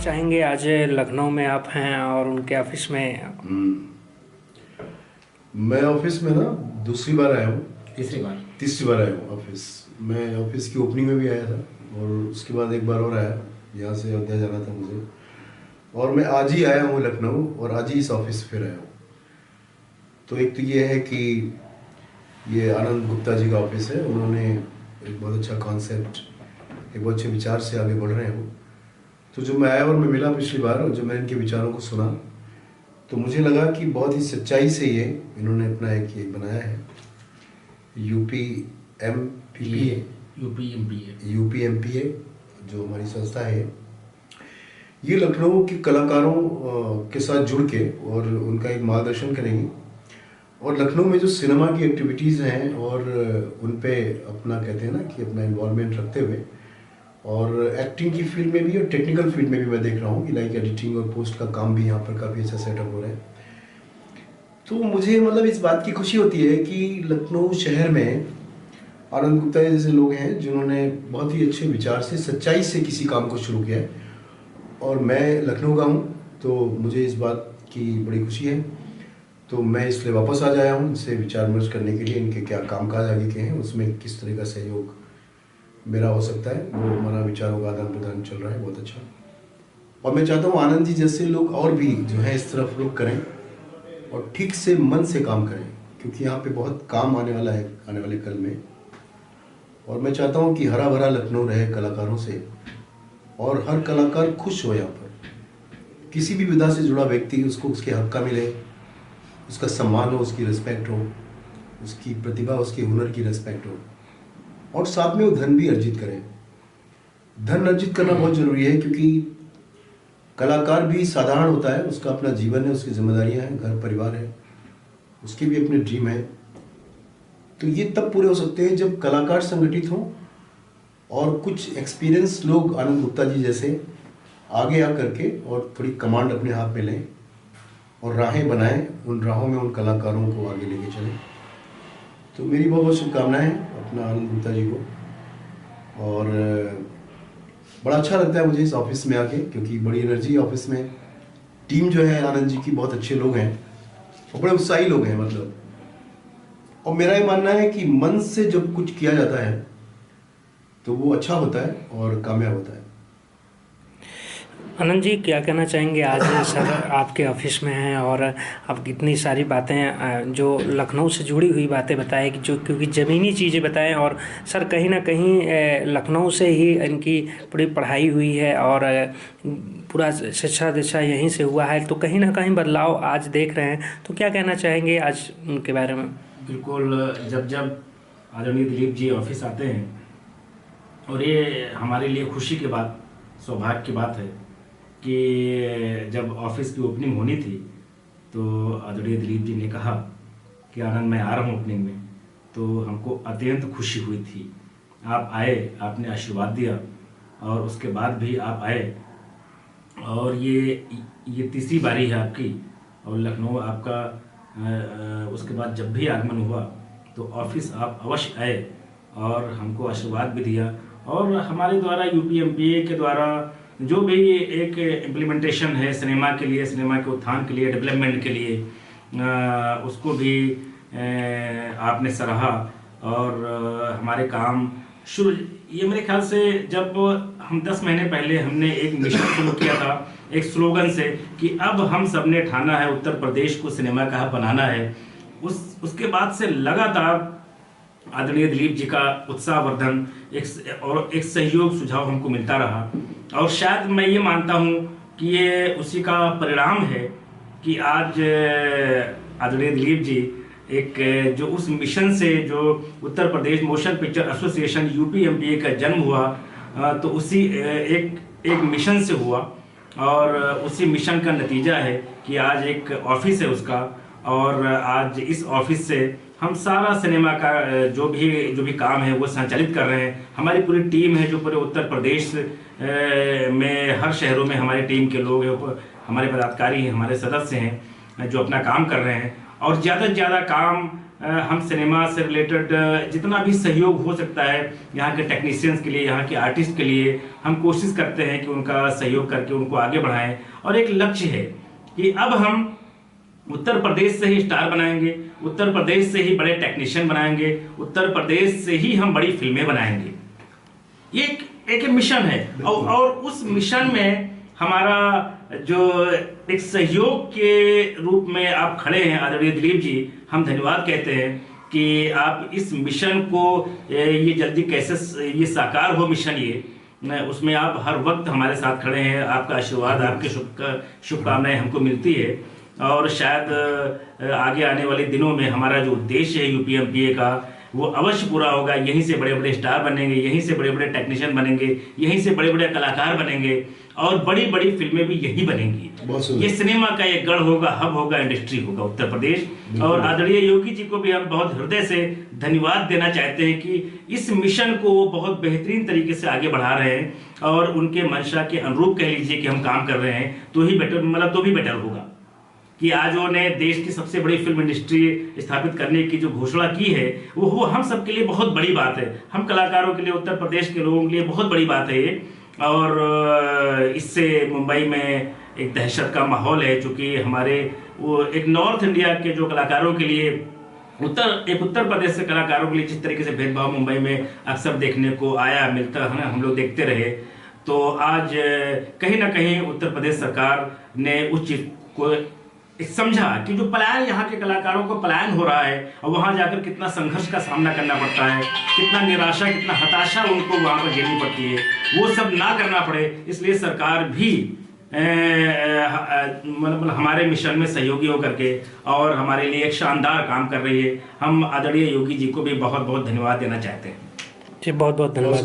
चाहेंगे आज लखनऊ में आप हैं और उनके ऑफिस में। मैं ऑफिस में ना दूसरी बार आया हूँ। तीसरी बार आया हूँ ऑफिस। मैं ऑफिस की ओपनिंग में भी आया था और उसके बाद एक बार और आया, यहाँ से अयोध्या जाना था मुझे, और मैं आज ही आया हूँ लखनऊ और आज ही इस ऑफिस फिर आया हूँ। तो एक तो ये है कि ये आनंद गुप्ता जी का ऑफिस है, उन्होंने एक बहुत अच्छा कॉन्सेप्ट, एक बहुत अच्छे विचार से आगे बढ़ रहे हैं। तो जो मैं आया और मैं मिला पिछली बार और जब मैं इनके विचारों को सुना तो मुझे लगा कि बहुत ही सच्चाई से ये इन्होंने अपना एक बनाया है, यूपी एमपीए जो हमारी संस्था है, ये लखनऊ के कलाकारों के साथ जुड़ के और उनका एक मार्गदर्शन करेंगी और लखनऊ में जो सिनेमा की एक्टिविटीज़ हैं और उन पे अपना कहते हैं ना कि अपना इन्वॉल्वमेंट रखते हुए और एक्टिंग की फील्ड में भी और टेक्निकल फील्ड में भी मैं देख रहा हूँ कि लाइक एडिटिंग और पोस्ट का काम भी यहाँ पर काफ़ी अच्छा सेटअप हो रहा है। तो मुझे मतलब इस बात की खुशी होती है कि लखनऊ शहर में आनंद गुप्ता जैसे लोग हैं जिन्होंने बहुत ही अच्छे विचार से सच्चाई से किसी काम को शुरू किया है और मैं लखनऊ का हूँ तो मुझे इस बात की बड़ी खुशी है। तो मैं इसलिए वापस आज आया हूँ इनसे विचार विमर्श करने के लिए, इनके क्या कामकाज आगे के हैं, उसमें किस तरह का सहयोग मेरा हो सकता है, वो हमारा विचारों का आदान प्रदान चल रहा है बहुत अच्छा। और मैं चाहता हूँ आनंद जी जैसे लोग और भी जो है इस तरफ लोग करें और ठीक से मन से काम करें, क्योंकि यहाँ पे बहुत काम आने वाला है आने वाले कल में। और मैं चाहता हूँ कि हरा भरा लखनऊ रहे कलाकारों से और हर कलाकार खुश हो। यहाँ पर किसी भी विधा से जुड़ा व्यक्ति उसको उसके हक का मिले, उसका सम्मान हो, उसकी रिस्पेक्ट हो, उसकी प्रतिभा उसके हुनर की रिस्पेक्ट हो और साथ में वो धन भी अर्जित करें। धन अर्जित करना बहुत ज़रूरी है क्योंकि कलाकार भी साधारण होता है, उसका अपना जीवन है, उसकी जिम्मेदारियां हैं, घर परिवार है, उसके भी अपने ड्रीम है। तो ये तब पूरे हो सकते हैं जब कलाकार संगठित हों और कुछ एक्सपीरियंस लोग आनंद गुप्ता जी जैसे आगे आ करके और थोड़ी कमांड अपने हाथ में लें और राहें बनाएं, उन राहों में उन कलाकारों को आगे लेके चलें। तो मेरी बहुत बहुत शुभकामनाएं अपना आनंद गुप्ता जी को। और बड़ा अच्छा लगता है मुझे इस ऑफिस में आके, क्योंकि बड़ी एनर्जी ऑफिस में, टीम जो है आनंद जी की बहुत अच्छे लोग हैं और बड़े उत्साही लोग हैं मतलब। और मेरा ये मानना है कि मन से जब कुछ किया जाता है तो वो अच्छा होता है और कामयाब होता है। आनंद जी क्या कहना चाहेंगे आज सर आपके ऑफिस में हैं और आप कितनी सारी बातें जो लखनऊ से जुड़ी हुई बातें बताएं कि जो क्योंकि ज़मीनी चीज़ें बताएं और सर कहीं ना कहीं लखनऊ से ही इनकी पूरी पढ़ाई हुई है और पूरा शिक्षा दीक्षा यहीं से हुआ है, तो कहीं ना कहीं बदलाव आज देख रहे हैं, तो क्या कहना चाहेंगे आज उनके बारे में। बिल्कुल, जब जब आदरणीय दिलीप जी ऑफिस आते हैं और ये हमारे लिए खुशी की बात, सौभाग्य की बात है कि जब ऑफिस की ओपनिंग होनी थी तो आदरणीय दिलीप जी ने कहा कि आनंद मैं आ रहा हूँ ओपनिंग में, तो हमको अत्यंत खुशी हुई थी। आप आए, आपने आशीर्वाद दिया और उसके बाद भी आप आए और ये तीसरी बारी है आपकी और लखनऊ आपका उसके बाद जब भी आगमन हुआ तो ऑफिस आप अवश्य आए और हमको आशीर्वाद भी दिया और हमारे द्वारा यूपीएमपीए के द्वारा जो भी एक इम्प्लीमेंटेशन है सिनेमा के लिए, सिनेमा के उत्थान के लिए, डेवलपमेंट के लिए, उसको भी आपने सराहा और हमारे काम शुरू, ये मेरे ख्याल से जब हम 10 महीने पहले हमने एक मिशन शुरू किया था एक स्लोगन से कि अब हम सब ने ठाना है उत्तर प्रदेश को सिनेमा का हब बनाना है, उसके बाद से लगातार आदरणीय दिलीप जी का उत्साहवर्धन एक सहयोग सुझाव हमको मिलता रहा और शायद मैं ये मानता हूँ कि ये उसी का परिणाम है कि आज आदरणीय दिलीप जी एक जो उस मिशन से जो Uttar Pradesh motion picture association यूपीएमपीए का जन्म हुआ तो उसी एक मिशन से हुआ और उसी मिशन का नतीजा है कि आज एक ऑफिस है उसका और आज इस ऑफिस से हम सारा सिनेमा का जो भी काम है वो संचालित कर रहे हैं। हमारी पूरी टीम है जो पूरे उत्तर प्रदेश में हर शहरों में हमारी टीम के लोग हैं, हमारे पदाधिकारी हैं, हमारे सदस्य हैं जो अपना काम कर रहे हैं और ज़्यादा से ज़्यादा काम हम सिनेमा से रिलेटेड जितना भी सहयोग हो सकता है यहाँ के टेक्नीशियंस के लिए, यहाँ के आर्टिस्ट के लिए, हम कोशिश करते हैं कि उनका सहयोग करके उनको आगे बढ़ाएं। और एक लक्ष्य है कि अब हम उत्तर प्रदेश से ही स्टार बनाएंगे, उत्तर प्रदेश से ही बड़े टेक्नीशियन बनाएंगे, उत्तर प्रदेश से ही हम बड़ी फिल्में बनाएंगे। ये एक मिशन है और उस मिशन में हमारा जो एक सहयोग के रूप में आप खड़े हैं आदरणीय दिलीप जी, हम धन्यवाद कहते हैं कि आप इस मिशन को ये जल्दी कैसे ये साकार हो मिशन, ये उसमें आप हर वक्त हमारे साथ खड़े हैं। आपका आशीर्वाद, आपके शुभकामनाएं हमको मिलती है और शायद आगे आने वाले दिनों में हमारा जो उद्देश्य है यूपीएमपीए का वो अवश्य पूरा होगा। यहीं से बड़े बड़े स्टार बनेंगे, यहीं से बड़े बड़े टेक्नीशियन बनेंगे, यहीं से बड़े बड़े कलाकार बनेंगे और बड़ी बड़ी फिल्में भी यहीं बनेंगी। ये सिनेमा का एक गढ़ होगा, हब होगा, इंडस्ट्री होगा उत्तर प्रदेश। और आदरणीय योगी जी को भी हम बहुत हृदय से धन्यवाद देना चाहते हैं कि इस मिशन को वो बहुत बेहतरीन तरीके से आगे बढ़ा रहे हैं और उनके मंशा के अनुरूप कह लीजिए कि हम काम कर रहे हैं तो ही बेटर, मतलब तो भी बेटर होगा कि आज उन्होंने देश की सबसे बड़ी फिल्म इंडस्ट्री स्थापित करने की जो घोषणा की है वो हम सबके लिए बहुत बड़ी बात है। हम कलाकारों के लिए, उत्तर प्रदेश के लोगों के लिए बहुत बड़ी बात है ये। और इससे मुंबई में एक दहशत का माहौल है, चूँकि हमारे वो एक नॉर्थ इंडिया के जो कलाकारों के लिए उत्तर प्रदेश से कलाकारों के लिए जिस तरीके से भेदभाव मुंबई में अक्सर देखने को आया, मिलता है ना, हम लोग देखते रहे, तो आज कहीं ना कहीं उत्तर प्रदेश सरकार ने उस चीज को समझा कि जो पलायन, यहाँ के कलाकारों को पलायन हो रहा है और वहाँ जाकर कितना संघर्ष का सामना करना पड़ता है, कितना निराशा, कितना हताशा उनको वहाँ पर झेलनी पड़ती है, वो सब ना करना पड़े, इसलिए सरकार भी मतलब हमारे मिशन में सहयोगी होकर के और हमारे लिए एक शानदार काम कर रही है। हम आदरणीय योगी जी को भी बहुत बहुत धन्यवाद देना चाहते हैं। जी बहुत बहुत धन्यवाद।